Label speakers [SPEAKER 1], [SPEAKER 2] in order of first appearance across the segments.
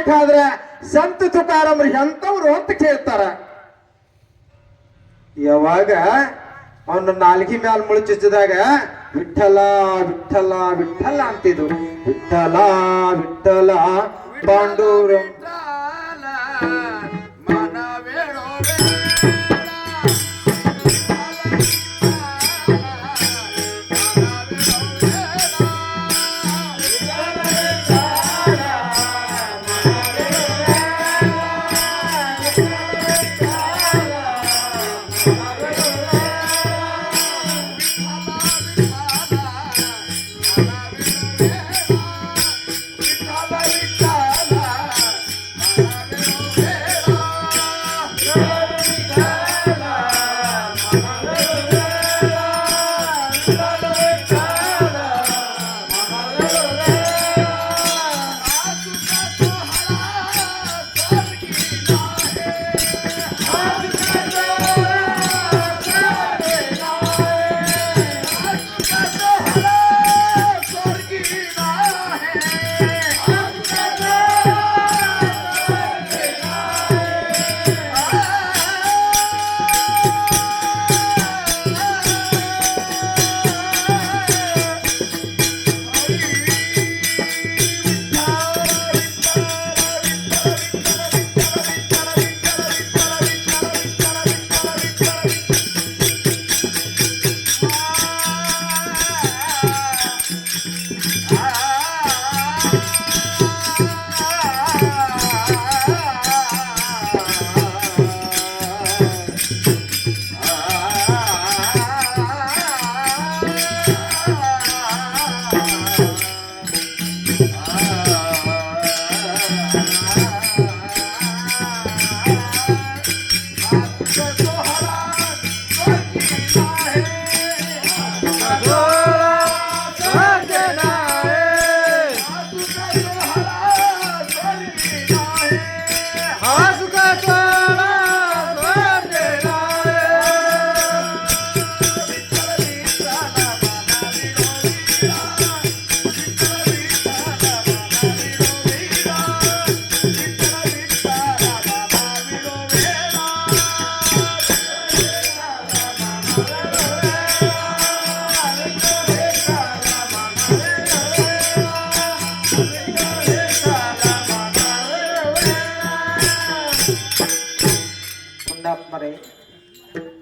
[SPEAKER 1] ಬೇಕಾದ್ರೆ ಸಂತ ತುಕಾರಾಮ್ರು ಎಂತವ್ರು ಅಂತ ಕೇಳ್ತಾರ. ಯಾವಾಗ ಅವನ ನಾಲ್ಗಿ ಮ್ಯಾಲ ಮುಳುಚಿಸಿದಾಗ ವಿಠಲ ವಿಠಲ ವಿಠಲ ಅಂತಿದ್ರು. ವಿಠಲ ವಿಠಲ ಪಾಂಡುರಂಗ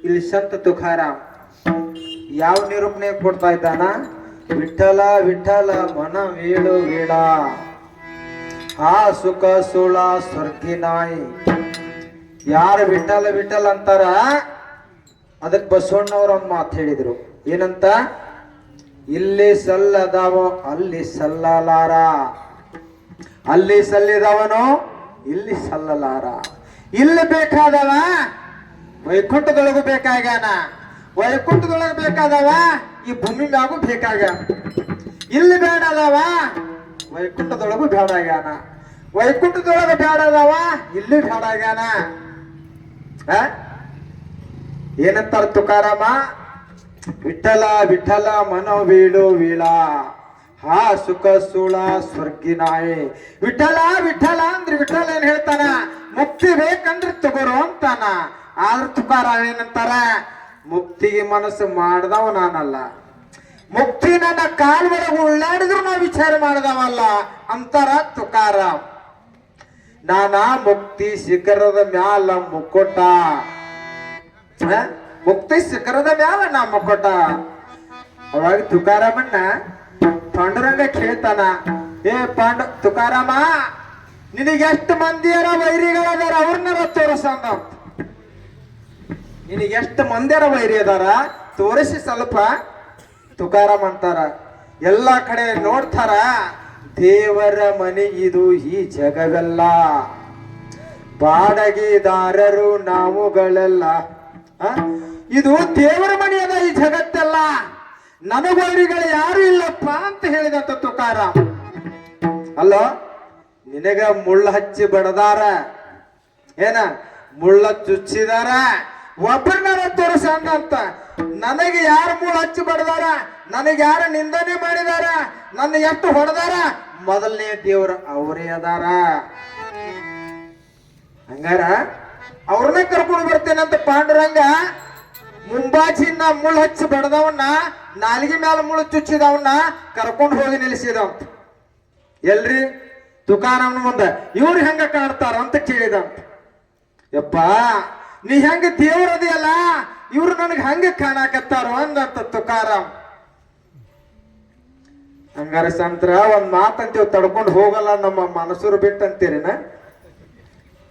[SPEAKER 1] ಇಲ್ಲಿ ಸಂತ ತುಕಾರಾಮ್ ಯಾವ ನಿರೂಪಣೆ ಕೊಡ್ತಾ ಇದ್ದಾನ? ವಿಠಲ ವಿಠಲ ಮನ ವೇಳು ವೇಳ ಆ ಸುಖ ಸುಳ ಸ್ವರ್ಗಿನಾಯಿ. ಯಾರು ವಿಠಲ ವಿಠಲ ಅಂತಾರ ಅದಕ್ಕೆ ಬಸವಣ್ಣವ್ರ ಒಂದು ಮಾತು ಹೇಳಿದ್ರು. ಏನಂತ? ಇಲ್ಲಿ ಸಲ್ಲದಾವೋ ಅಲ್ಲಿ ಸಲ್ಲಲಾರ, ಅಲ್ಲಿ ಸಲ್ಲಿದವನು ಇಲ್ಲಿ ಸಲ್ಲಲಾರ. ಇಲ್ಲಿ ಬೇಕಾದವ ವೈಕುಂಠದೊಳಗು ಬೇಕಾಗ್ಯಾನ, ವೈಕುಂಠದೊಳಗೆ ಬೇಕಾದವ ಈ ಭೂಮಿ ಮ್ಯಾಗೂ ಬೇಕಾಗ್ಯಾನ. ಇಲ್ಲಿ ಬೇಡದವ ವೈಕುಂಠದೊಳಗು ಬೇಡಾಗ್ಯಾನ, ವೈಕುಂಠದೊಳಗೆ ಬೇಡದವ ಇಲ್ಲಿ ಬೇಡಾಗ್ಯಾನ. ಏನಂತಾರ ತುಕಾರಾಮ? ವಿಠಲ ವಿಠಲ ಮನೋ ವೀಳು ವೀಳ ಹಾ ಸುಖ ಸುಳ ಸ್ವರ್ಗಿನಾಯಿ. ವಿಠಲ ವಿಠಲ ಅಂದ್ರೆ ವಿಠಲ ಏನ್ ಹೇಳ್ತಾನ? ಮುಕ್ತಿ ಬೇಕಂದ್ರೆ ತಗೋರು ಅಂತಾನ. ಆದ್ರ ತುಕಾರಾಮ್ ಏನಂತಾರ? ಮುಕ್ತಿಗೆ ಮನಸ್ಸು ಮಾಡ್ದವ ನಾನಲ್ಲ, ಮುಕ್ತಿ ನನ್ನ ಕಾಲ್ ಒಳಗೆ ಉಳ್ಳಾಡಿದ್ರು ನಾ ವಿಚಾರ ಮಾಡ್ದವಲ್ಲ ಅಂತಾರ ತುಕಾರಾಮ್. ನಾನ ಮುಕ್ತಿ ಶಿಖರದ ಮ್ಯಾಲ ಮುಕ್ಕೋಟ, ಮುಕ್ತಿ ಶಿಖರದ ಮ್ಯಾಲ ನಾ ಮುಕ್ಕೋಟ. ಅವಾಗ ತುಕಾರಾಮನ್ನ ಪಾಂಡುರಂಗ ಕೇಳ್ತಾನ, ಏ ತುಕಾರಾಮ ನಿನಗೆ ಎಷ್ಟು ಮಂದಿಯರ ವೈರಿಗಳದಾರ ಅವ್ರನ್ನಾರ ತೋರಿಸಂದ. ನಿನಗೆ ಎಷ್ಟು ಮಂದಿಯರ ವೈರಿ ಅದಾರ ತೋರಿಸಿ ಸ್ವಲ್ಪ. ತುಕಾರಾಮ್ ಅಂತಾರ, ಎಲ್ಲಾ ಕಡೆ ನೋಡ್ತಾರ ದೇವರ ಮನೆ ಇದು ಈ ಜಗವೆಲ್ಲ, ಬಾಡಗಿದಾರರು ನಾವುಗಳೆಲ್ಲ. ಇದು ದೇವರ ಮನೆ ಅದ ಈ ಜಗತ್ತೆಲ್ಲ, ನನಗೋರಿಗಳು ಯಾರು ಇಲ್ಲಪ್ಪ ಅಂತ ಹೇಳಿದಂತ ತುಕಾರಾಮ್. ಅಲ್ಲೋ ನಿನಗ ಮುಳ್ಳು ಹಚ್ಚಿ ಬಡದಾರ, ಏನ ಮುಳ್ಳ ಚುಚ್ಚಿದಾರ, ಒಬ್ಬರನ್ನ ತೋರಿಸ ಅಂತ. ನನಗೆ ಯಾರು ಮುಳ್ಳು ಹಚ್ಚಿ ಬಡದಾರ, ನನಗೆ ಯಾರು ನಿಂದನೆ ಮಾಡಿದಾರ, ನನ್ನ ಎಷ್ಟು ಹೊಡೆದಾರ, ಮೊದಲನೇ ದೇವ್ರ ಅವರೇ ಅದಾರ. ಹಂಗಾರ ಅವ್ರನ್ನ ಕರ್ಕೊಂಡು ಬರ್ತೇನಂತ ಪಾಂಡುರಂಗ ಮುಂಬಾಜಿನ ಮುಳ್ಳು ಹಚ್ಚಿ ಬಡದವನ್ನ ನಾಲಿಗೆ ಮ್ಯಾಲ ಮುಳ್ಳು ಚುಚ್ಚಿದವನ್ನ ಕರ್ಕೊಂಡು ಹೋಗಿ ನಿಲ್ಲಿಸಿದವಂತ. ಎಲ್ರಿ ತುಕಾರಾಮನ ಮುಂದೆ ಇವ್ರು ಹೆಂಗ ಕಾಣ್ತಾರ ಅಂತ ಕೇಳಿದಂತ. ಯಪ್ಪ ನೀ ಹೆಂಗ ದೇವ್ರದಿಯಲ್ಲ ಇವ್ರು ನನಗೆ ಹಂಗ ಕಾಣಕತ್ತಾರ ಅಂದಂತ ತುಕಾರಾಮ್. ಹಂಗಾರ ಸಂತ್ರ ಒಂದ್ ಮಾತಂತೀವ್ ತಡ್ಕೊಂಡು ಹೋಗಲ್ಲ ನಮ್ಮ ಮನಸ್ಸೂರು ಬಿಟ್ಟಂತೀರಿನ.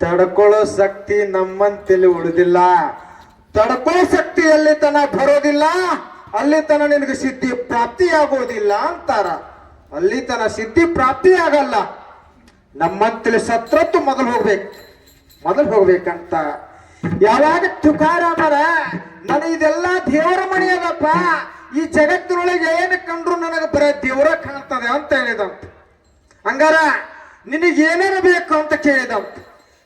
[SPEAKER 1] ತಡ್ಕೊಳ್ಳೋ ಶಕ್ತಿ ನಮ್ಮಂತೆಲ್ಲಿ ಉಳಿದಿಲ್ಲ. ತಡ್ಕೊಳ್ಳೋ ಶಕ್ತಿ ಎಲ್ಲಿ ತನ ಬರೋದಿಲ್ಲ ಅಲ್ಲಿ ತನ ನಿನಗೆ ಸಿದ್ಧಿ ಪ್ರಾಪ್ತಿಯಾಗೋದಿಲ್ಲ ಅಂತಾರ. ಅಲ್ಲಿ ತನ ಸಿದ್ಧಿ ಪ್ರಾಪ್ತಿ ಆಗಲ್ಲ. ನಮ್ಮಂತಲಿ ಸತ್ರತ್ತು ಮೊದಲು ಹೋಗ್ಬೇಕಂತ. ಯಾವಾಗ ತುಕಾರಾಮರ ನನಗೆ ಇದೆಲ್ಲ ದೇವರ ಮಣಿ ಅದಪ್ಪ, ಈ ಜಗತ್ತಿನೊಳಗೆ ಏನು ಕಂಡ್ರು ನನಗೆ ಬರೀ ದೇವರ ಕಾಣ್ತದೆ ಅಂತ ಹೇಳಿದಂತ. ಹಂಗಾರ ನಿನಗೇನೇನು ಬೇಕು ಅಂತ ಕೇಳಿದಂತ.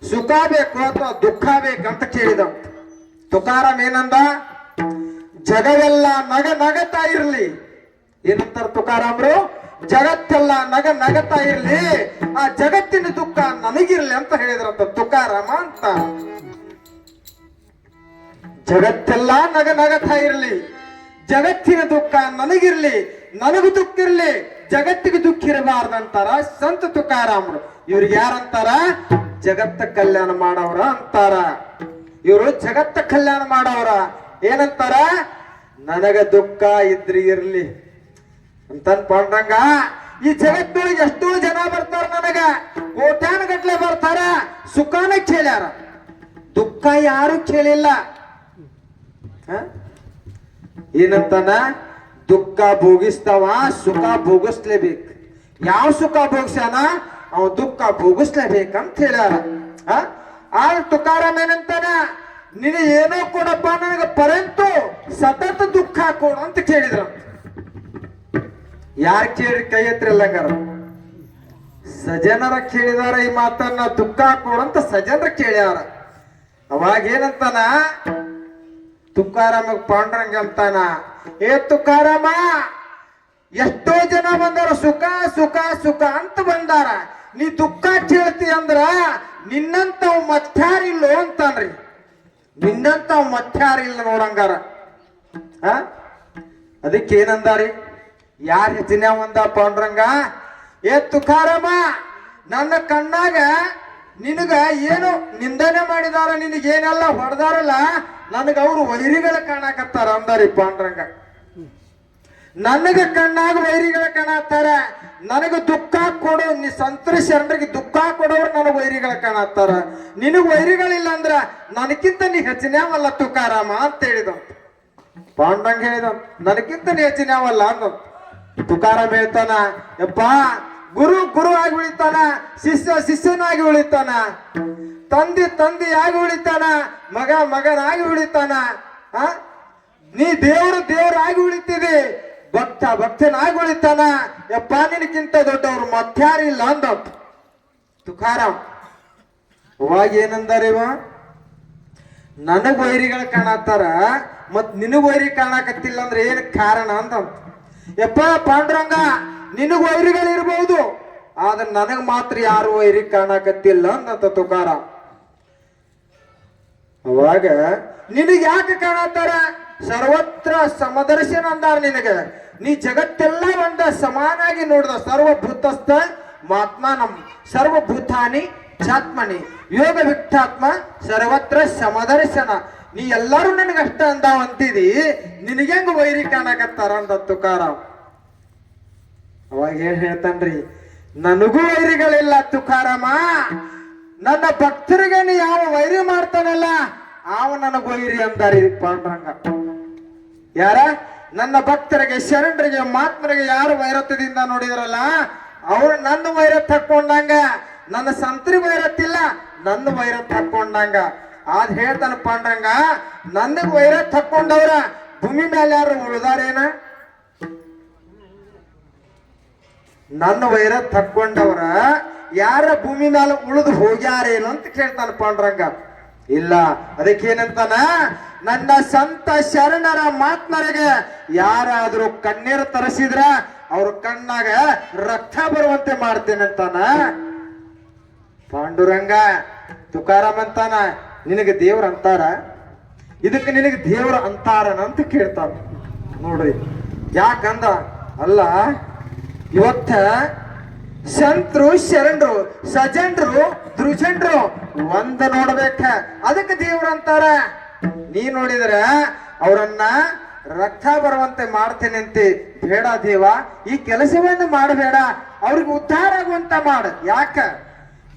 [SPEAKER 1] ಸುಖ ಬೇಕು ಅಥವಾ ದುಃಖ ಬೇಕಂತ ಕೇಳಿದಂತ. ತುಕಾರಾಮ್ ಏನಂದ, ಜಗವೆಲ್ಲ ನಗತಾ ಇರ್ಲಿ. ಏನಂತಾರ ತುಕಾರಾಮ್ರು? ಜಗತ್ತೆಲ್ಲ ನಗತಾ ಇರ್ಲಿ, ಆ ಜಗತ್ತಿನ ದುಃಖ ನನಗಿರ್ಲಿ ಅಂತ ಹೇಳಿದ್ರಂತ ತುಕಾರಾಮ ಅಂತ. ಜಗತ್ತೆಲ್ಲ ನಗತಾ ಇರ್ಲಿ, ಜಗತ್ತಿನ ದುಃಖ ನನಗಿರ್ಲಿ, ನನಗೂ ದುಃಖ ಇರ್ಲಿ, ಜಗತ್ತಿಗೆ ದುಃಖ ಇರಬಾರ್ದಂತಾರ ಸಂತ ತುಕಾರಾಮ್ರು. ಇವ್ರಿಗೆ ಯಾರಂತಾರ? ಜಗತ್ತ ಕಲ್ಯಾಣ ಮಾಡವ್ರ ಅಂತಾರ. ಇವರು ಜಗತ್ತ ಕಲ್ಯಾಣ ಮಾಡವ್ರ. ಏನಂತಾರ? ನನಗ ದುಃಖ ಇದ್ರಿ ಇರ್ಲಿ ಅಂತ ಪಾಂಡ್ರಂಗ. ಈ ಜಗತ್ತೊಳಗೆ ಎಷ್ಟೋ ಜನ ಬರ್ತಾರ, ನನಗ ಕೋಟ್ಯಾನ ಗಟ್ಲೆ ಬರ್ತಾರ, ಸುಖಾನ ಕೇಳ್ಯಾರ, ದುಃಖ ಯಾರು ಕೇಳಿಲ್ಲ. ಏನಂತಾನ? ದುಃಖ ಭೋಗಿಸ್ತಾವ, ಸುಖ ಭೋಗಿಸ್ಲೇಬೇಕು. ಯಾವ ಸುಖ ಭೋಗಿಸ್ಯಾನ ಅವ ದುಃಖ ಭೋಗಿಸ್ಲೇಬೇಕಂತ ಹೇಳ್ಯಾರ. ಆ ತುಕಾರಾಮ್ ಏನಂತಾನ? ನೀನು ಏನೋ ಕೊಡಪ್ಪ ನನಗೆ ಪರಂತು ಸತತ ದುಃಖ ಕೊಡು ಅಂತ ಕೇಳಿದ್ರ. ಯಾರು ಕೇಳಿ ಕೈ ಎತ್ತಿರಲ್ಲಂಗಾರ? ಸಜನರ ಕೇಳಿದಾರ ಈ ಮಾತನ್ನ. ದುಃಖ ಕೊಡು ಅಂತ ಸಜನರ ಕೇಳ್ಯಾರ. ಅವಾಗ ಏನಂತಾನ ತುಕಾರಾಮ? ಪಾಂಡುರಂಗ ಅಂತಾನ, ಏ ತುಕಾರಾಮ, ಎಷ್ಟೋ ಜನ ಬಂದಾರ, ಸುಖ ಸುಖ ಸುಖ ಅಂತ ಬಂದಾರ. ನೀ ದುಃಖ ಕೇಳ್ತಿ ಅಂದ್ರ ನಿನ್ನಂತವ್ ಮತ್ಯಾರಿಲ್ಲೋ ಅಂತಾನ್ರಿ. ನಿನ್ನಂತವ್ ಮತ್ಯಾರಿಲ್ಲ ನೋಡಂಗಾರ. ಅದಕ್ಕೆ ಏನಂದಾರಿ? ಯಾರ ಹೆಚ್ಚಿನ ಒಂದ ಪಾಂಡುರಂಗ? ಏ ತುಕಾರಾಮ, ನನ್ನ ಕಣ್ಣಾಗ ನಿನಗ ಏನು ನಿಂದನೆ ಮಾಡಿದಾರ, ನಿನಗೇನೆಲ್ಲ ಹೊಡೆದಾರಲ್ಲ, ನನಗ ಅವರು ವೈರಿಗಳ ಕಾಣಕತ್ತಾರ ಅಂದಾರಿ ಪಾಂಡುರಂಗ. ನನಗ ಕಣ್ಣಾಗ ವೈರಿಗಳ ಕಾಣತ್ತಾರ, ನನಗ ದುಃಖ ಕೊಡು, ನೀ ಸಂತರ ಶರಣರಿಗೆ ದುಃಖ ಕೊಡೋರು ನನಗ ವೈರಿಗಳ ಕಾಣತ್ತಾರ. ನಿನಗ್ ವೈರಿಗಳಿಲ್ಲ ಅಂದ್ರ ನನಕ್ಕಿಂತ ನೀ ಹೆಚ್ಚಿನವಲ್ಲ ತುಕಾರಾಮ ಅಂತ ಹೇಳಿದಂತ. ಪಾಂಡುರಂಗ ಹೇಳಿದಂತ, ನನಕ್ಕಿಂತ ನೀ ಹೆಚ್ಚಿನವಲ್ಲ ಅಂದ. ತುಕಾರಾಮ್ ಹೇಳ್ತಾನ, ಯಪ್ಪ, ಗುರು ಗುರು ಆಗಿ ಉಳಿತಾನ, ಶಿಷ್ಯ ಶಿಷ್ಯನಾಗಿ ಉಳಿತಾನ, ತಂದೆ ಆಗಿ ಉಳಿತಾನ, ಮಗ ಮಗನಾಗಿ ಉಳಿತಾನ. ನೀ ದೇವರಾಗಿ ಉಳಿತಿದಿ, ಭಕ್ತನಾಗಿ ಉಳಿತಾನ. ಯಪ್ಪ, ನಿನಕ್ಕಿಂತ ದೊಡ್ಡವ್ರು ಮತ್ಯಾರಿಲ್ಲ ಅಂದ ತುಕಾರಾಮ್. ಅವಾಗ ಏನಂದಾರಿವ? ನನಗ್ ವೈರಿಗಳು ಕಾಣತ್ತಾರ, ಮತ್ ನಿನಗ್ ವೈರಿ ಕಾಣಕತ್ತಿಲ್ಲ ಅಂದ್ರೆ ಏನ್ ಕಾರಣ ಅಂತ. ಯಪ್ಪ ಪಾಂಡುರಂಗ, ನಿನಗ್ ವೈರಿಗಳು ಇರ್ಬಹುದು, ಆದ್ರೆ ನನಗ್ ಮಾತ್ರ ಯಾರು ವೈರಿ ಕಾಣಕತ್ತಿಲ್ಲ ಅಂದಂತ ತುಕಾರಾಮ್. ಅವಾಗ ನಿನಗ್ ಯಾಕೆ ಕಾಣತ್ತಾರ? ಸರ್ವತ್ರ ಸಮದರ್ಶನ ಅಂದಾರ ನಿನಗ. ನೀ ಜಗತ್ತೆಲ್ಲ ಒಂದ ಸಮಾನಾಗಿ ನೋಡಿದ. ಸರ್ವಭೂತಸ್ಥ ಮಾತ್ಮಾನಂ ಸರ್ವಭೂತಾನಿ ಚಾತ್ಮನಿ ಯೋಗ ವಿಕ್ತಾತ್ಮ ಸರ್ವತ್ರ ಸಮದರ್ಶನ. ನೀ ಎಲ್ಲಾರು ನನಗಷ್ಟ ಅಂದಾವ ಅಂತಿದಿ, ನಿನಗೆ ಹೆಂಗ ವೈರಿ ಕಾಣಕತ್ತಾರ ಅಂದ ತುಕಾರಾಮ್. ಅವಾಗ ಏನ್ ಹೇಳ್ತಾನ್ರಿ? ನನಗೂ ವೈರಿಗಳಿಲ್ಲ ತುಕಾರಾಮ, ನನ್ನ ಭಕ್ತರಿಗೆ ನೀ ಯಾವ ವೈರಿ ಮಾಡ್ತಾನಲ್ಲ ಅವ ನನಗ ವೈರಿ ಅಂದಾರಿ ಪಾಂಡುರಂಗ. ಯಾರ? ನನ್ನ ಭಕ್ತರಿಗೆ, ಶರಣರಿಗೆ, ಮಹಾತ್ಮರಿಗೆ ಯಾರು ವೈರತ್ವದಿಂದ ನೋಡಿದ್ರಲ್ಲ ಅವ್ರು ನನ್ನ ವೈರತ್ ಹಾಕೊಂಡಂಗ. ನನ್ನ ಸಂತರಿ ವೈರತ್ತಿಲ್ಲ, ನನ್ನ ವೈರತ್ ಹಾಕೊಂಡಂಗ. ಅದ್ ಹೇಳ್ತಾನ ಪಾಂಡುರಂಗ, ನನಗ್ ವೈರತ್ ಹಾಕೊಂಡವ್ರ ಭೂಮಿ ಮೇಲೆ ಯಾರು ಉಳಿದಾರೇನ? ನನ್ನ ವೈರತ್ ಹಾಕೊಂಡವ್ರ ಯಾರ ಭೂಮಿ ಮೇಲೆ ಉಳಿದು ಹೋಗ್ಯಾರೇನು ಅಂತ ಕೇಳ್ತಾನ ಪಾಂಡುರಂಗ. ಇಲ್ಲ, ಅದಕ್ಕೇನಂತಾನ? ನನ್ನ ಸಂತ ಶರಣರ ಮಾತ್ಮರಿಗೆ ಯಾರಾದ್ರೂ ಕಣ್ಣೀರು ತರಿಸಿದ್ರ ಅವ್ರ ಕಣ್ಣಾಗ ರಕ್ತ ಬರುವಂತೆ ಮಾಡ್ತೇನಂತಾನ ಪಾಂಡುರಂಗ. ತುಕಾರಾಮ್ ಅಂತಾನ, ನಿನಗೆ ದೇವ್ರ ಅಂತಾರ? ಇದಕ್ಕೆ ನಿನಗೆ ದೇವ್ರ ಅಂತಾರನ ಅಂತ ಕೇಳ್ತಾನ. ನೋಡ್ರಿ ಯಾಕಂದ ಅಲ್ಲ, ಇವತ್ತ ಸಂತರು ಶರಣರು ಸಜನ್ರು ಧ್ರುಜನ್ರು ಒಂದ ನೋಡ್ಬೇಕ, ಅದಕ್ಕೆ ದೇವ್ರ ಅಂತಾರ. ನೀ ನೋಡಿದ್ರ ಅವರನ್ನ ರಕ್ತ ಬರುವಂತೆ ಮಾಡ್ತೇನೆ ಅಂತ ಬೇಡ ದೇವ, ಈ ಕೆಲಸವನ್ನು ಮಾಡಬೇಡ, ಅವ್ರಿಗೆ ಉದ್ಧಾರ ಆಗುವಂತ ಮಾಡ. ಯಾಕ?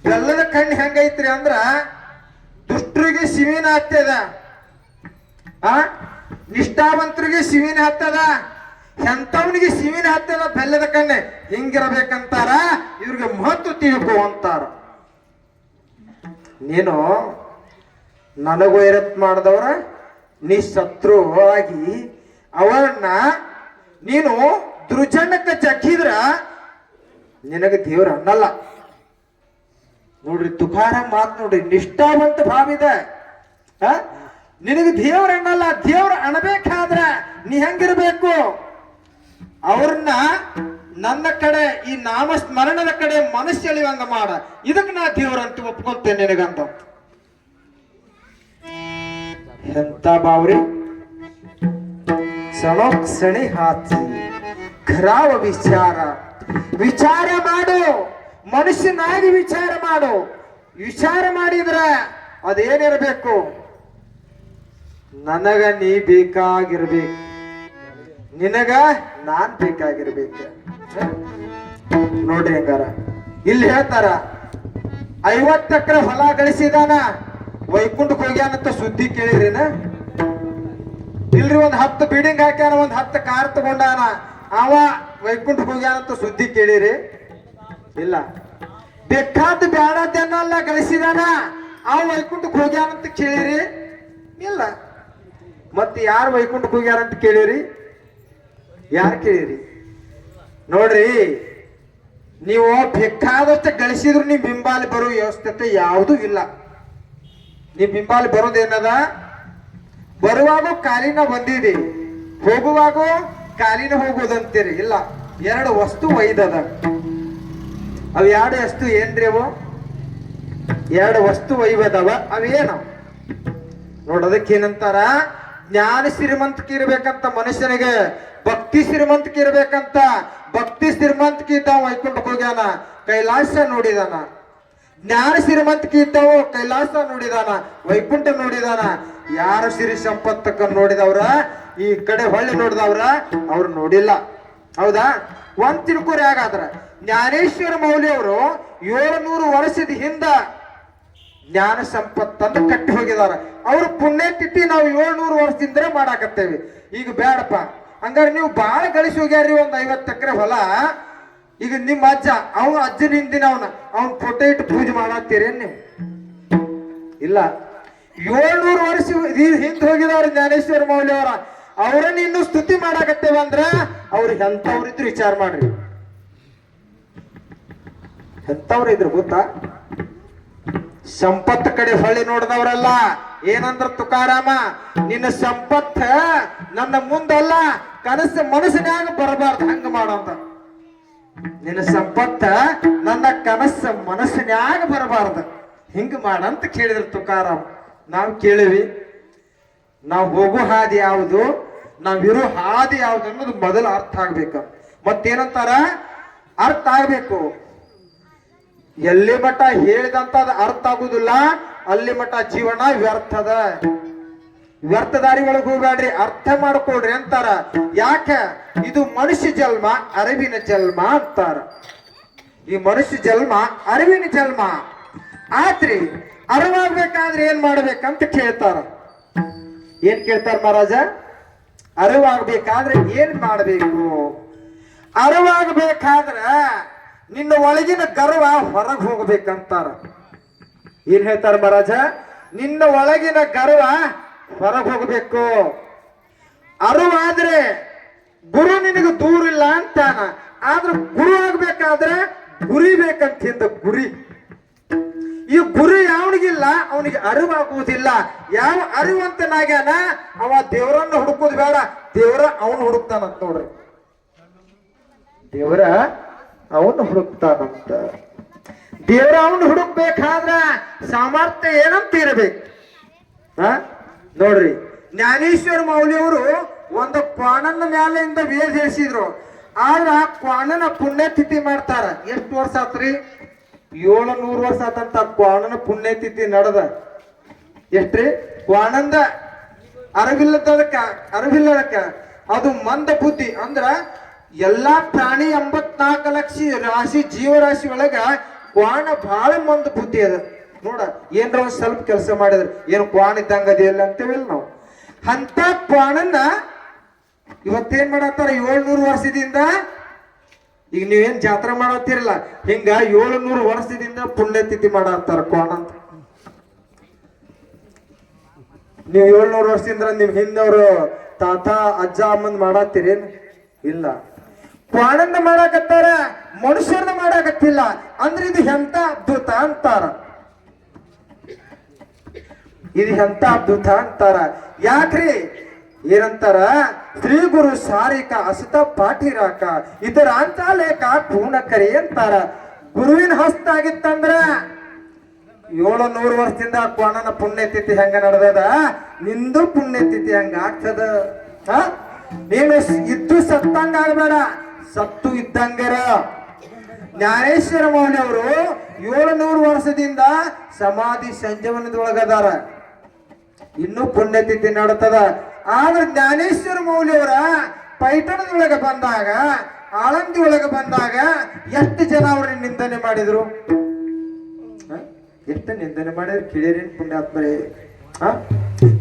[SPEAKER 1] ಬೆಲ್ಲದ ಕಣ್ಣು ಹೆಂಗೈತ್ರಿ ಅಂದ್ರ ದುಷ್ಟರಿಗೆ ಶಿವಿನ ಹತ್ತದ, ನಿಷ್ಠಾವಂತರಿಗೆ ಶಿವಿನ ಹತ್ತದ, ಎಂತವನಿಗೆ ಶಿವಿನ ಹತ್ತದ ಬೆಲ್ಲದ ಕಣ್ಣೆ. ಹಿಂಗಿರಬೇಕಂತಾರ, ಇವ್ರಿಗೆ ಮಹತ್ವ ತಿಳ್ಕೊ ಅಂತಾರ. ನೀನು ನನಗೂ ವೈರತ್ ಮಾಡಿದವ್ರ ನೀ ಶತ್ರು ಆಗಿ ಅವರನ್ನ ನೀನು ದುರ್ಜನಕ್ಕೆ ಜಗ್ಗಿದ್ರ ನಿನಗೆ ದೇವ್ರ ಅನ್ನಲ್ಲ. ನೋಡ್ರಿ ತುಕಾರಾಮ್ ಮಾತು ನೋಡ್ರಿ, ನಿಷ್ಠಾವಂತ ಭಾವಿದೆ. ನಿನಗೆ ದೇವ್ರ ಅನ್ನಲ್ಲ, ದೇವ್ರ ಅಣಬೇಕಾದ್ರ ನೀ ಹೆಂಗಿರ್ಬೇಕು? ಅವ್ರನ್ನ ನನ್ನ ಕಡೆ ಈ ನಾಮಸ್ಮರಣದ ಕಡೆ ಮನಸ್ಸು ಎಳಿವಂಗ ಮಾಡ, ಇದಕ್ಕೆ ನಾ ದೇವ್ರಂತ ಒಪ್ಕೊಂತೇನೆ ನಿನಗಂತ. ಎಂತ ಬಾವ್ರಿ ಸಣಿ ಹಾಕಿ ಖರಾವ ವಿಚಾರ ವಿಚಾರ ಮಾಡು, ಮನುಷ್ಯನಾಗಿ ವಿಚಾರ ಮಾಡು. ವಿಚಾರ ಮಾಡಿದ್ರ ಅದೇನಿರ್ಬೇಕು? ನನಗ ನೀ ಬೇಕಾಗಿರ್ಬೇಕು, ನಿನಗ ನಾನ್ ಬೇಕಾಗಿರ್ಬೇಕು. ನೋಡ್ರಿ ಹಂಗಾರ ಇಲ್ಲಿ ಹೇಳ್ತಾರ, 50 ಎಕರೆ ಹೊಲ ಗಳಿಸಿದಾನ, ವೈಕುಂಠಕ್ಕೆ ಹೋಗ್ಯಾನಂತ ಸುದ್ದಿ ಕೇಳಿದ್ರಿನ? ಇಲ್ರಿ, ಒಂದ್ 10 ಬಿಲ್ಡಿಂಗ್ ಹಾಕ್ಯಾನ, ಒಂದ್ 10 ಕಾರ್ ತಗೊಂಡಾನ, ಅವ ವೈಕುಂಠಕ್ಕೆ ಹೋಗ್ಯಾನಂತ ಸುದ್ದಿ ಕೇಳಿರಿ? ಇಲ್ಲ. ಬೇಕಾದ ಬ್ಯಾಡದನ್ನೆಲ್ಲ ಗಳಿಸಿದಾನ, ಅವ ವೈಕುಂಠಕ್ಕೆ ಹೋಗ್ಯಾನಂತ ಕೇಳಿರಿ? ಇಲ್ಲ. ಮತ್ತೆ ಯಾರು ವೈಕುಂಠಕ್ಕೆ ಹೋಗ್ಯಾರಂತ ಕೇಳಿರಿ? ಯಾರು ಕೇಳಿರಿ? ನೋಡ್ರಿ, ನೀವು ಬೇಕಾದಷ್ಟು ಗಳಿಸಿದ್ರು ನಿಮ್ ಬಿಂಬಾಲಿ ಬರೋ ವ್ಯವಸ್ಥೆ ಯಾವುದೂ ಇಲ್ಲ. ನಿಮ್ ಬಿಂಬಾಲಿ ಬರೋದೇನದ? ಬರುವಾಗ ಕಾಲಿನ ಬಂದಿದೆ, ಹೋಗುವಾಗ ಕಾಲಿನ ಹೋಗುದಂತೀರಿ. ಇಲ್ಲ, 2 ವಸ್ತು ಒಯ್ದದ. ಅವು 2 ವಸ್ತು ಏನ್ರಿ? ಅವು 2 ವಸ್ತು ಒಯ್ಯದವ. ಅವೇನು ನೋಡೋದಕ್ಕೆ ಏನಂತಾರ? ಜ್ಞಾನ ಶ್ರೀಮಂತಿಕೆ ಇರ್ಬೇಕಂತ ಮನುಷ್ಯನಿಗೆ, ಭಕ್ತಿ ಶ್ರೀಮಂತಿಕೆ ಇರ್ಬೇಕಂತ. ಭಕ್ತಿ ಶ್ರೀಮಂತಿಕೆ ಇದ್ದಾವ ವೈಕುಂಠಕ್ಕೆ ಹೋಗ್ಯಾನ, ಕೈಲಾಸ ನೋಡಿದಾನ. ಜ್ಞಾನ ಶ್ರೀಮಂತಿಕೆ ಇದ್ದಾವ ಕೈಲಾಸ ನೋಡಿದಾನ, ವೈಕುಂಠ ನೋಡಿದಾನ. ಯಾರು ಸಿರಿ ಸಂಪತ್ತಕ್ಕ ನೋಡಿದವ್ರ, ಈ ಕಡೆ ಹೊಳ್ಳಿ ನೋಡಿದವ್ರ ಅವ್ರು ನೋಡಿಲ್ಲ. ಹೌದಾ? ಒಂದ್ ತಿಳ್ಕೊರಿ. ಹಾಗಾದ್ರ ಜ್ಞಾನೇಶ್ವರ ಮೌಲ್ಯವರು 700 ವರ್ಷದ ಹಿಂದ ಜ್ಞಾನ ಸಂಪತ್ತನ್ನು ಕಟ್ಟಿ ಹೋಗಿದಾರ. ಅವ್ರ ಪುಣ್ಯತಿಥಿ ನಾವು 700 ವರ್ಷದಿಂದ ಮಾಡಾಕತ್ತೇವಿ. ಈಗ ಬೇಡಪ್ಪ, ಹಂಗಾರೆ ನೀವು ಬಾಳ ಗಳಿಸಿ ಹೋಗ್ಯಾರಿ ಒಂದ್ 50 ಎಕರೆ ಹೊಲ. ಈಗ ನಿಮ್ಮ ಅಜ್ಜ, ಅವನ ಅಜ್ಜನ ಹಿಂದಿನ ಅವನ್ ಫೋಟೋ ಇಟ್ಟು ಪೂಜೆ ಮಾಡತ್ತೀರೇನ್ ನೀವು? ಇಲ್ಲ. 700 ವರ್ಷ ಹಿಂದ್ ಹೋಗಿದವ್ರ ಜ್ಞಾನೇಶ್ವರ ಮೌಲ್ಯವರ, ಅವ್ರನ್ನ ಇನ್ನು ಸ್ತುತಿ ಮಾಡಾಕತ್ತೇವ ಅಂದ್ರ ಅವ್ರಿಗೆ ಎಂತವ್ರಿದ್ರು ವಿಚಾರ ಮಾಡ್ರಿ. ಎಂತವ್ರ ಇದ್ರು ಗೊತ್ತಾ? ಸಂಪತ್ತ ಕಡೆ ಹೊಳ್ಳಿ ನೋಡಿದವ್ರಲ್ಲ. ಏನಂದ್ರ ತುಕಾರಾಮ, ನಿನ್ನ ಸಂಪತ್ತ ನನ್ನ ಮುಂದಲ್ಲ, ಕನಸು ಮನಸ್ಸಿನಾಗ ಬರಬಾರ್ದು, ಹಂಗ ಮಾಡಂತ. ನಿನ್ನ ಸಂಪತ್ತ ನನ್ನ ಕನಸು ಮನಸ್ಸಿನಾಗ ಬರಬಾರ್ದು, ಹಿಂಗ ಮಾಡಂತ ಕೇಳಿದ್ರು ತುಕಾರಾಮ್. ನಾವು ಕೇಳಿವಿ, ನಾವು ಹೋಗೋ ಹಾದಿ ಯಾವುದು, ನಾವಿರೋ ಹಾದಿ ಯಾವ್ದು ಅನ್ನೋದು ಮೊದಲು ಅರ್ಥ ಆಗ್ಬೇಕು. ಮತ್ತೇನಂತಾರ? ಅರ್ಥ ಆಗ್ಬೇಕು. ಎಲ್ಲಿ ಮಠ ಹೇಳಿದಂತ ಅರ್ಥ ಆಗುದಿಲ್ಲ, ಅಲ್ಲಿ ಮಠ ಜೀವನ ವ್ಯರ್ಥದ. ವ್ಯರ್ಥ ದಾರಿ ಒಳಗೆ ಹೋಗ್ಬೇಡ್ರಿ, ಅರ್ಥ ಮಾಡ್ಕೊಳ್ರಿ ಅಂತಾರ. ಯಾಕ? ಇದು ಮನುಷ್ಯ ಜನ್ಮ, ಅರಿವಿನ ಜನ್ಮ ಅಂತಾರ. ಈ ಮನುಷ್ಯ ಜನ್ಮ ಅರಿವಿನ ಜನ್ಮ ಆತ್ರಿ. ಅರಿವಾಗ್ಬೇಕಾದ್ರೆ ಏನ್ ಮಾಡ್ಬೇಕಂತ ಕೇಳ್ತಾರ. ಏನ್ ಕೇಳ್ತಾರ ಮಹಾರಾಜ? ಅರಿವಾಗ್ಬೇಕಾದ್ರೆ ಏನ್ ಮಾಡ್ಬೇಕು? ಅರಿವಾಗಬೇಕಾದ್ರ ನಿನ್ನ ಒಳಗಿನ ಗರ್ವ ಹೊರಗೆ ಹೋಗ್ಬೇಕಂತಾರ. ಏನ್ ಹೇಳ್ತಾರ ಮಹಾರಾಜ? ನಿನ್ನ ಒಳಗಿನ ಗರ್ವ ಹೊರಗೆ ಹೋಗ್ಬೇಕು. ಅರಿವಾದ್ರೆ ಗುರು ನಿನಗೆ ದೂರ ಇಲ್ಲ ಅಂತಾನ. ಆದ್ರೆ ಗುರು ಆಗ್ಬೇಕಾದ್ರೆ ಗುರಿ ಬೇಕಂತ ಗುರಿ. ಈ ಗುರಿ ಯಾವನಿಗಿಲ್ಲ ಅವನಿಗೆ ಅರಿವಾಗುವುದಿಲ್ಲ. ಯಾವ ಅರಿವಂತನಾಗ್ಯಾನ ಅವ ದೇವರನ್ನು ಹುಡುಕುದು ಬೇಡ, ದೇವರ ಅವನು ಹುಡುಕ್ತಾನಂತ. ನೋಡ್ರಿ, ದೇವರ ಅವನು ಹುಡುಕ್ತಾನಂತ. ದೇವ್ರ ಅವನು ಹುಡುಕ್ಬೇಕಾದ್ರ ಸಾಮರ್ಥ್ಯ ಏನಂತ ಇರಬೇಕು. ನೋಡ್ರಿ, ಜ್ಞಾನೇಶ್ವರ ಮೌಲ್ಯವರು ಒಂದು ಕ್ವಾಣನ ಮ್ಯಾಲಿಂದ ವೇದ ಹೇಳಿಸಿದ್ರು. ಆದ್ರ ಆ ಕ್ವಾಣನ ಪುಣ್ಯತಿಥಿ ಮಾಡ್ತಾರ. ಎಷ್ಟು ವರ್ಷ ಆತ್ರಿ? 700 ವರ್ಷ ಆತಂತ ಕ್ವಾಣನ ಪುಣ್ಯತಿಥಿ ನಡೆದ. ಎಷ್ಟ್ರಿ? ಕ್ವಾಣಂದ ಅರಿವಿಲ್ಲದಕ್ಕ ಅದು ಮಂದ ಬುದ್ಧಿ ಅಂದ್ರ ಎಲ್ಲಾ ಪ್ರಾಣಿ 84 ಲಕ್ಷ ರಾಶಿ ಜೀವರಾಶಿ ಒಳಗ ಕ್ವಾಣ ಬಹಳ ಮಂದ ಬುದ್ಧಿ ಅದ. ನೋಡ, ಏನ್ರ ಒಂದ್ ಸ್ವಲ್ಪ ಕೆಲಸ ಮಾಡಿದ್ರ ಏನು ಕ್ವಾಣ ಇದ್ದಂಗ ಅದಿಲ್ಲ ಅಂತೇವಿಲ್ಲ ನಾವು. ಅಂತ ಕ್ವಾಣನ್ನ ಇವತ್ತೇನ್ ಮಾಡತ್ತಾರ? 700 ವರ್ಷದಿಂದ ಈಗ ನೀವೇನ್ ಜಾತ್ರೆ ಮಾಡತ್ತೀರಲ್ಲ, ಹಿಂಗ 700 ವರ್ಷದಿಂದ ಪುಣ್ಯತಿಥಿ ಮಾಡತ್ತಾರ ಕ್ವಾಣ ಅಂತ. ನೀವು 700 ವರ್ಷದಿಂದ ನಿಮ್ ಹಿಂದವ್ರು ತಾತ ಅಜ್ಜ ಅಮ್ಮಂದ್ ಮಾಡತ್ತೀರೇನ್? ಇಲ್ಲ. ಕ್ವಾಣಂದ ಮಾಡಾಕತ್ತಾರ, ಮನುಷ್ಯರನ್ನ ಮಾಡಾಕತ್ತಿಲ್ಲ. ಅಂದ್ರೆ ಇದು ಎಂತ ಅದ್ಭುತ ಅಂತಾರ. ಇದು ಎಂತ ಅದ್ಭುತ ಅಂತಾರ. ಯಾಕ್ರಿ? ಏನಂತಾರ? ಶ್ರೀ ಗುರು ಸಾರಿಕ ಅಸತ ಪಾಠಿರಾಕ ಇದರ ಅಂತಾಲೇಕ ಪೂರ್ಣಕರಿ ಅಂತಾರ. ಗುರುವಿನ ಹಸ್ತ ಆಗಿತ್ತಂದ್ರ 700 ವರ್ಷದಿಂದ ಕ್ವಾಣನ ಪುಣ್ಯತಿಥಿ ಹೆಂಗ ನಡೆದದ, ನಿಂದು ಪುಣ್ಯತಿಥಿ ಹಂಗ ಆಗ್ತದ. ನೀನು ಇದ್ದು ಸತ್ತಂಗ ಆಗಬೇಡ, ಸತ್ತು ಇದ್ದಂಗರ. ಜ್ಞಾನೇಶ್ವರ ಮೌಲ್ಯವರು 700 ವರ್ಷದಿಂದ ಸಮಾಧಿ ಸಂಜೀವನದೊಳಗದಾರ. ಇನ್ನೂ ಪುಣ್ಯತಿಥಿ ನಡತದ. ಆದ್ರೆ ಜ್ಞಾನೇಶ್ವರ ಮೌಲ್ಯವರ ಪೈಠಣದೊಳಗೆ ಬಂದಾಗ, ಆಳಂದಿ ಒಳಗೆ ಬಂದಾಗ ಎಷ್ಟು ಜನ ಅವ್ರನ್ನ ನಿಂದನೆ ಮಾಡಿದ್ರು? ಎಷ್ಟು ನಿಂದನೆ ಮಾಡಿದ್ರು ಕೇಳಿರೇನ್ ಪುಣ್ಯಾತ್ಮರೇ?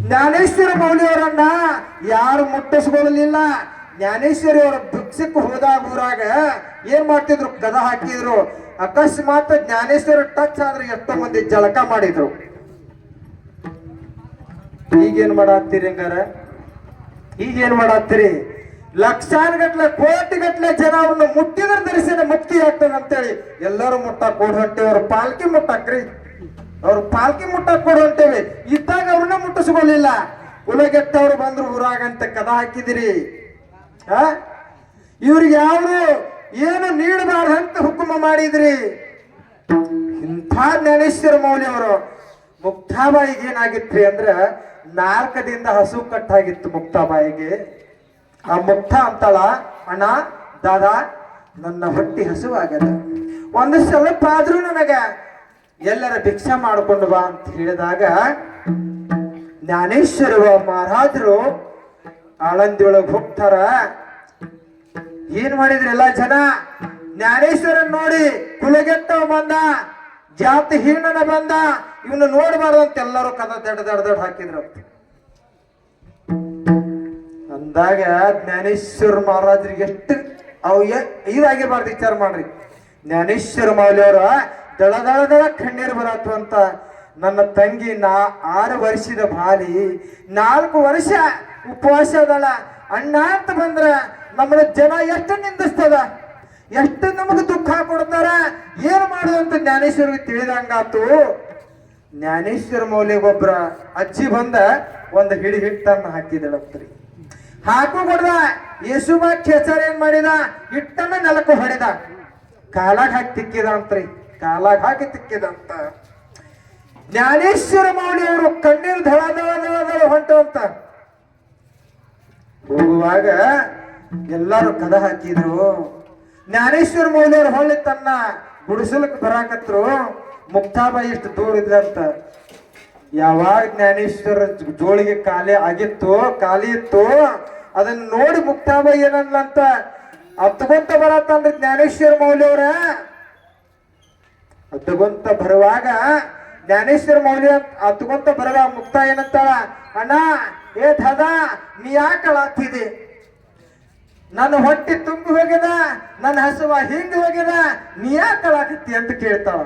[SPEAKER 1] ಜ್ಞಾನೇಶ್ವರ ಮೌಲ್ಯವರನ್ನ ಯಾರು ಮುಟ್ಟಿಸ್ಕೊಳ್ಳಲಿಲ್ಲ. ಜ್ಞಾನೇಶ್ವರಿ ಅವರ ಭಿಕ್ಷಕ್ಕೆ ಹೋದಾಗ ಊರಾಗ ಏನ್ ಮಾಡ್ತಿದ್ರು? ಕದ ಹಾಕಿದ್ರು. ಅಕಸ್ಮಾತ್ ಜ್ಞಾನೇಶ್ವರ ಟಚ್ ಆದ್ರೆ ಎಷ್ಟೋ ಮಂದಿ ಜಳಕ ಮಾಡಿದ್ರು. ಈಗೇನ್ ಮಾಡಾತ್ತೀರಿ? ಹಂಗಾರ ಈಗೇನ್ ಮಾಡಾತ್ತೀರಿ? ಲಕ್ಷಾನುಗಟ್ಲೆ ಕೋಟಿಗಟ್ಲೆ ಜನ ಅವ್ರನ್ನ ಮುಟ್ಟಿದ್ರ ದರ್ಶನ ಮುಕ್ತಿ ಆಗ್ತದ ಅಂತೇಳಿ ಎಲ್ಲರೂ ಮುಟ್ಟಾಕ್ ಕೊಡ್ ಹೊಂಟೇವಿ. ಅವ್ರ ಪಾಲ್ಕಿ ಮುಟ್ಟಾಕ್ರಿ, ಅವ್ರ ಪಾಲ್ಕಿ ಮುಟ್ಟಾಕ್ ಕೊಡ್ ಹೊಂಟೇವಿ. ಇದ್ದಾಗ ಅವ್ರನ್ನ ಮುಟ್ಟಿಸ್ಕೊಳ್ಳಿಲ್ಲ. ಕುಲಗೆಟ್ಟವ್ರು ಬಂದ್ರು ಊರಾಗಂತ ಕದ ಹಾಕಿದಿರಿ. ಇವ್ರಿಗೆ ಯಾರು ಏನು ನೀಡಬಾರ್ದಂತ ಹುಕುಮ ಮಾಡಿದ್ರಿ. ಇಂಥ ಜ್ಞಾನೇಶ್ವರ ಮೌಲ್ಯವರು ಮುಕ್ತಾಬಾಯಿಗೆ ಏನಾಗಿತ್ರಿ ಅಂದ್ರ 4 ದಿನದ ಹಸು ಕಟ್ಟಾಗಿತ್ತು ಮುಕ್ತಾಬಾಯಿಗೆ. ಆ ಮುಕ್ತ ಅಂತಾಳ, ಅಣ್ಣ ದಾದಾ ನನ್ನ ಹೊಟ್ಟಿ ಹಸುವಾಗ್ಯದ, ಒಂದು ಸ್ವಲ್ಪ ಆದ್ರೂ ನನಗ ಎಲ್ಲರ ಭಿಕ್ಷಾ ಮಾಡ್ಕೊಂಡು ಬಾ ಅಂತ ಹೇಳಿದಾಗ ಜ್ಞಾನೇಶ್ವರ ಮಹಾರಾಜರು ಆಳಂದಿ ಒಳಗ್ ಹೋಗ್ತಾರ. ಏನ್ ಮಾಡಿದ್ರಿ ಎಲ್ಲ ಜನ? ಜ್ಞಾನೇಶ್ವರನ್ ನೋಡಿ ಕುಲಗೆಟ್ಟವ ಬಂದ, ಜಾತಿ ಹೀನನ ಬಂದ, ಇವನು ನೋಡಬಾರ್ದಂತ ಎಲ್ಲರೂ ಕದ ದಡ ಹಾಕಿದ್ರು. ಅಂದಾಗ ಜ್ಞಾನೇಶ್ವರ ಮಹಾರಾಜರಿಗೆ ಎಷ್ಟು ಅವು ಇದಾಗಿರ್ಬಾರ್ದು ವಿಚಾರ ಮಾಡ್ರಿ. ಜ್ಞಾನೇಶ್ವರ ಮೌಲ್ಯವರ ದಳ ಕಣ್ಣೀರು ಬರತ್ತು ಅಂತ. ನನ್ನ ತಂಗಿ 6 ವರ್ಷದ ಬಾಲಿ 4 ವರ್ಷ ಉಪವಾಸ ಅದಳ. ಅಣ್ಣ ಅಂತ ಬಂದ್ರ ನಮ್ಮನ್ನ ಜನ ಎಷ್ಟು ನಿಂದಿಸ್ತದ, ಎಷ್ಟು ನಮಗ ದುಃಖ ಕೊಡ್ತಾರ. ಏನು ಮಾಡುದಂತ ಜ್ಞಾನೇಶ್ವರಿಗೆ ತಿಳಿದಂಗಾತು. ಜ್ಞಾನೇಶ್ವರ ಮೌಲ್ಯಗೊಬ್ಬರ ಅಜ್ಜಿ ಬಂದ ಒಂದು ಹಿಡಿ ಹಿಟ್ಟನ್ನ ಹಾಕಿದಳತ್ರಿ. ಹಾಕು ಕೊಡ್ದ. ಯೇಸುಬ ಖೇಸರ್ ಏನ್ ಮಾಡಿದ? ಹಿಟ್ಟನ್ನ ನೆಲಕ್ಕೂ ಹೊಡೆದ. ಕಾಲಾಗ ಹಾಕಿ ತಿಕ್ಕಿದ ಅಂತ್ರಿ, ಕಾಲಾಗ ಹಾಕಿ ತಿಕ್ಕಿದಂತ. ಜ್ಞಾನೇಶ್ವರ ಮೌಲ್ಯವರು ಕಣ್ಣೀರು ಧಳ ಹೊಂಟವಂತ. ಹೋಗುವಾಗ ಎಲ್ಲಾರು ಕದ ಹಾಕಿದ್ರು. ಜ್ಞಾನೇಶ್ವರ ಮೌಲ್ಯವರು ಹೊಳ್ಳಿ ತನ್ನ ಗುಡಿಸಲಕ್ಕೆ ಬರಾಕತ್ರು. ಮುಕ್ತಾಬಾಯಿ ಇಷ್ಟು ದೂರ ಇದ್ರಂತ. ಯಾವಾಗ ಜ್ಞಾನೇಶ್ವರ ಜೋಳಿಗೆ ಖಾಲಿ ಇತ್ತು ಅದನ್ನ ನೋಡಿ ಮುಕ್ತಾಬಾಯಿ ಏನಂತ ಅತ್ಕೊಂತ ಬರತ್ತಂದ್ರೆ ಜ್ಞಾನೇಶ್ವರ ಮೌಲ್ಯವರ ಅತ್ಕೊಂತ ಬರುವಾಗ ಜ್ಞಾನೇಶ್ವರ ಮೌಲ್ಯ ಅತ್ಕೊಂತ ಬರುವ ಮುಕ್ತ ಏನಂತಾಳ? ಅಣ್ಣ ಏ ದಾದಾ ನೀ ಯಾಕಳಾಗ್ತಿದೆ? ನನ್ನ ಹೊಟ್ಟೆ ತುಂಬಿ ಹೋಗ್ಯದ, ನನ್ನ ಹಸುವ ಹಿಂಗ ಹೋಗ್ಯದ, ನೀ ಯಾಕಳಾಕತ್ತಿ ಅಂತ ಕೇಳ್ತಾಳ.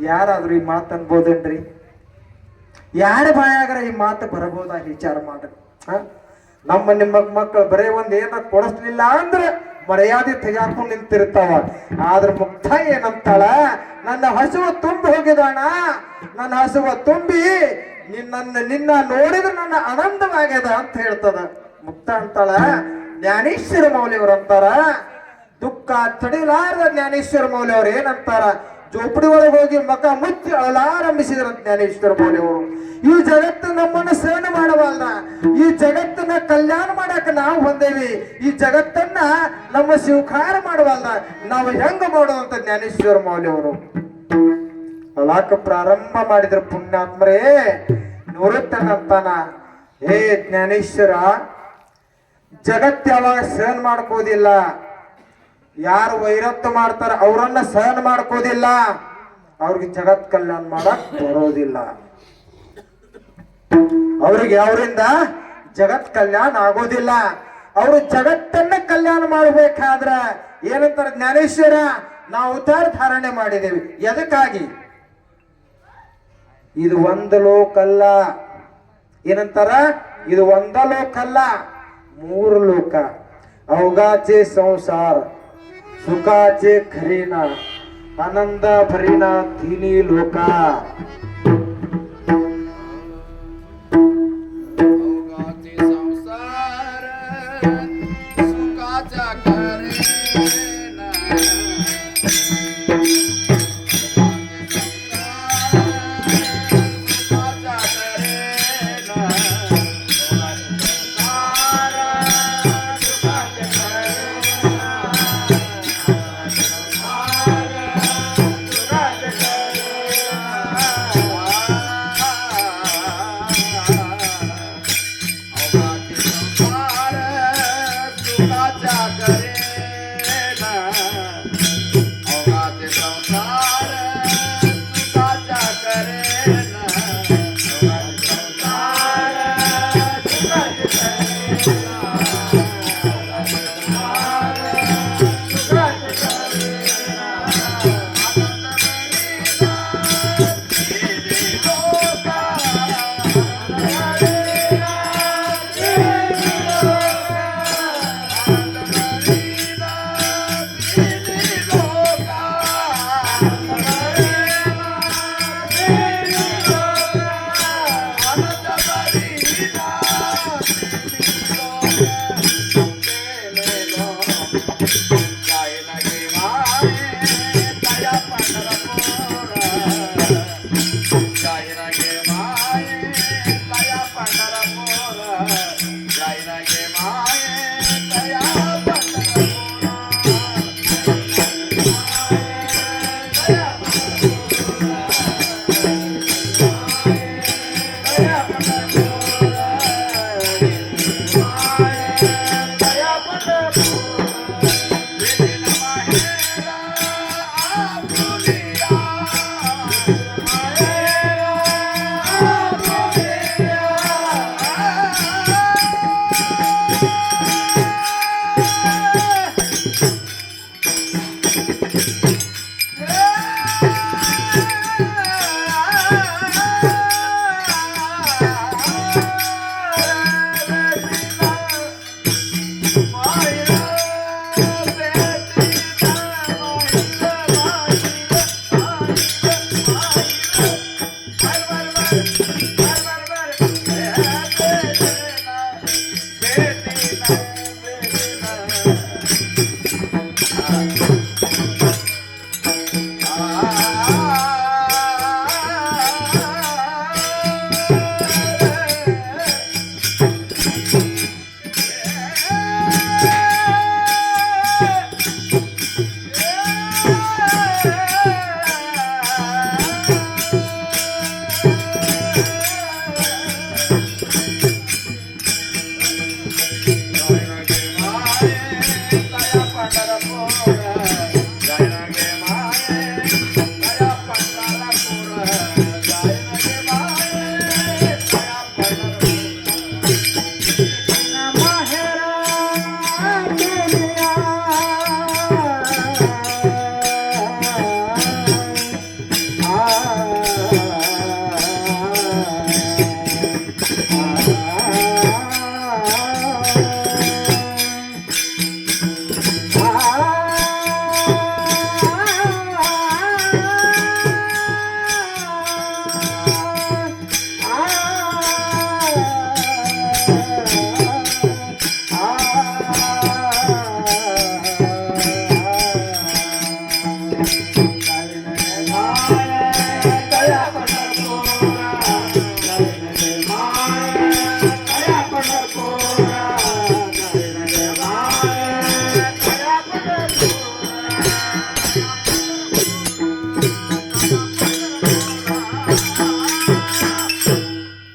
[SPEAKER 1] ಯಾರಾದ್ರೂ ಈ ಮಾತು ಅನ್ಬೋದೇನ್ರಿ? ಯಾರ ಬಾಯಾಗ್ರ ಈ ಮಾತು ಬರಬಹುದಾ? ವಿಚಾರ ಮಾಡ್ರಿ. ನಿಮ್ಮ ಮಕ್ಕಳು ಬರೇ ಒಂದ್ ಏನ ಕೊಡಿಸ್ಲಿಲ್ಲ ಅಂದ್ರೆ ಮರ್ಯಾದೆ ತೆಗೆದುಕೊಂಡು ನಿಂತಿರ್ತಾವ. ಆದ್ರ ಮುಕ್ತ ಏನಂತಾಳ? ನನ್ನ ಹಸುವ ತುಂಬಿ ಹೋಗಿದಣ, ನನ್ನ ಹಸುವ ತುಂಬಿ ನಿನ್ನ ನೋಡಿದ್ರೆ ನನ್ನ ಆನಂದವಾಗ್ಯದ ಅಂತ ಹೇಳ್ತದ. ಮುಕ್ತ ಅಂತಾಳ. ಜ್ಞಾನೇಶ್ವರ ಮೌಲ್ಯವ್ರು ಅಂತಾರ ದುಃಖ ತಡಿಲಾರದ ಜ್ಞಾನೇಶ್ವರ ಮೌಲ್ಯವ್ರು ಏನಂತಾರ? ಜೋಪಡಿ ಒಳಗೆ ಹೋಗಿ ಮಕ ಮುಚ್ಚಿ ಅಳಲಾರಂಭಿಸಿದ್ರಂತ ಜ್ಞಾನೇಶ್ವರ ಮೌಲ್ಯವರು. ಈ ಜಗತ್ತು ನಮ್ಮನ್ನು ಸಹನ ಮಾಡಬಾರ್ದ, ಈ ಜಗತ್ತನ್ನ ಕಲ್ಯಾಣ ಮಾಡಾಕ ನಾವು ಹೊಂದೇವಿ, ಈ ಜಗತ್ತನ್ನ ನಮ್ಮ ಸ್ವೀಕಾರ ಮಾಡಬಾರ್ದ, ನಾವು ಹೆಂಗ ಮಾಡೋದಂತ ಜ್ಞಾನೇಶ್ವರ ಮೌಲ್ಯವರು ಅಳಾಕ ಪ್ರಾರಂಭ ಮಾಡಿದ್ರ. ಪುಣ್ಯಾತ್ಮರೇ ನಿವೃತ್ತನಂತಾನ, ಹೇ ಜ್ಞಾನೇಶ್ವರ, ಜಗತ್ ಯಾವಾಗ ಸಹನ ಮಾಡ್ಕೋದಿಲ್ಲ, ಯಾರು ವೈರತ್ವ ಮಾಡ್ತಾರ ಅವರನ್ನ ಸಹನ ಮಾಡ್ಕೋದಿಲ್ಲ, ಅವ್ರಿಗೆ ಜಗತ್ ಕಲ್ಯಾಣ ಮಾಡಕ್ ಬರೋದಿಲ್ಲ, ಅವ್ರಿಗೆ ಅವರಿಂದ ಜಗತ್ ಕಲ್ಯಾಣ ಆಗೋದಿಲ್ಲ. ಅವರು ಜಗತ್ತನ್ನ ಕಲ್ಯಾಣ ಮಾಡ್ಬೇಕಾದ್ರ ಏನಂತಾರ ಜ್ಞಾನೇಶ್ವರ, ನಾವು ಅವತಾರ ಧಾರಣೆ ಮಾಡಿದೇವಿ. ಎದಕ್ಕಾಗಿ? ಇದು ಒಂದು ಲೋಕಲ್ಲ. ಏನಂತಾರ? ಇದು ಒಂದ ಲೋಕಲ್ಲ, 3 ಲೋಕ. अवघाचे संसार, सुखाचे खरीना, आनंद भरीना 3 लोका.